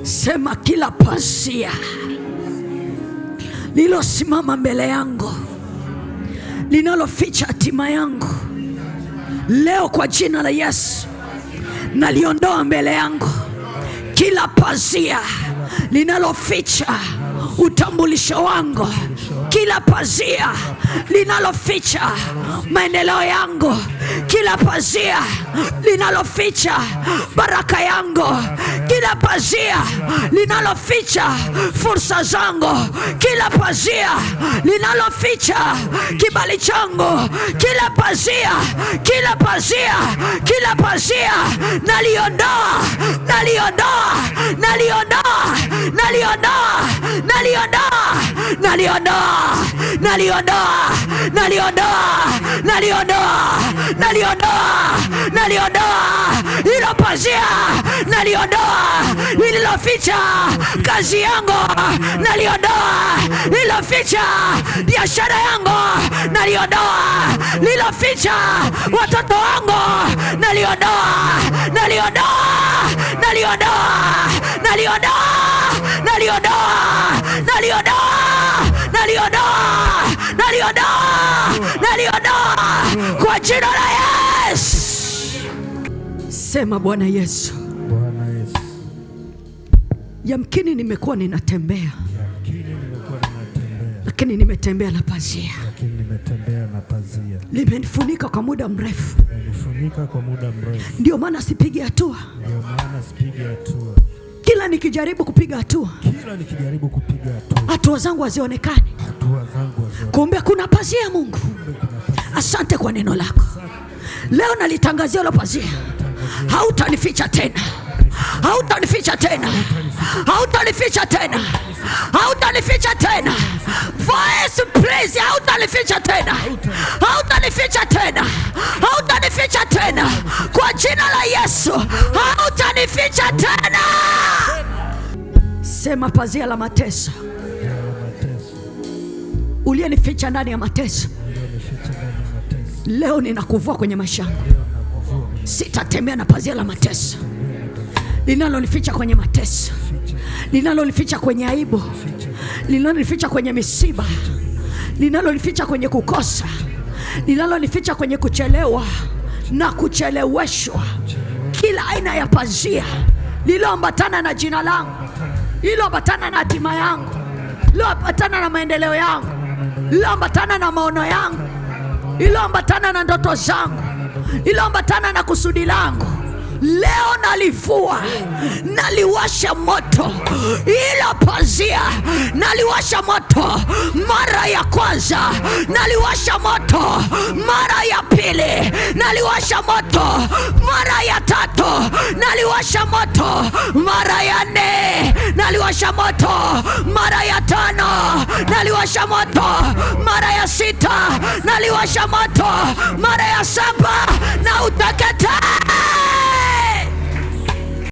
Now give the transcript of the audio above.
Sema kila pazia lilosimama mbele yangu linaloficha hatima yangu, leo kwa jina la Yesu naliondoa mbele yangu. Kila pazia linaloficha utambulisho wangu, kila pazia linaloficha maendeleo yangu, kila pazia linaloficha baraka yangu, kila pazia linaloficha fursa zangu, kila pazia linaloficha kibali changu, kila pazia naliondoa, hilo pazia naliondoa, lililoficha kazi yangu naliondoa, liloficha biashara yangu naliondoa, liloficha watoto wangu naliondoa, kwa jina la Yesu. Sema Bwana Yesu, yamkini nimekuwa ninatembea, lakini nimetembea na pazia, limenifunika kwa muda mrefu, ndio maana sipigi hatua. Kila nikijaribu kupiga hatua, hatua zangu hazionekani. Kumbe kuna pazia. Mungu, asante kwa neno lako. Leo nalitangazia hilo pazia, hautanificha tena, hautanificha tena, hautanificha tena, hautanificha tena. Voice praise, hautanificha tena, hautanificha tena, hautanificha tena, kwa jina la Yesu, hautanificha tena. Sema pazia la mateso, uliyenificha ndani ya mateso, leo ninakuvua kwenye maisha yangu. Sitatembea na pazia la mateso linalonificha kwenye mateso, linalonificha kwenye aibu, linalonificha kwenye misiba, linalonificha kwenye kukosa, linalonificha kwenye kuchelewa na kucheleweshwa. Kila aina ya pazia liloambatana na jina langu, liloambatana na hatima yangu, liloambatana na maendeleo yangu, liloambatana na maono yangu, liloambatana na ndoto zangu, liloambatana na kusudi langu, leo nalivua, naliwasha moto. Ila pazia naliwasha moto mara ya kwanza, naliwasha moto mara ya pili, naliwasha moto mara ya tatu, naliwasha moto mara ya nne, naliwasha moto mara ya tano, naliwasha moto mara ya sita, naliwasha moto mara ya saba, na uteketee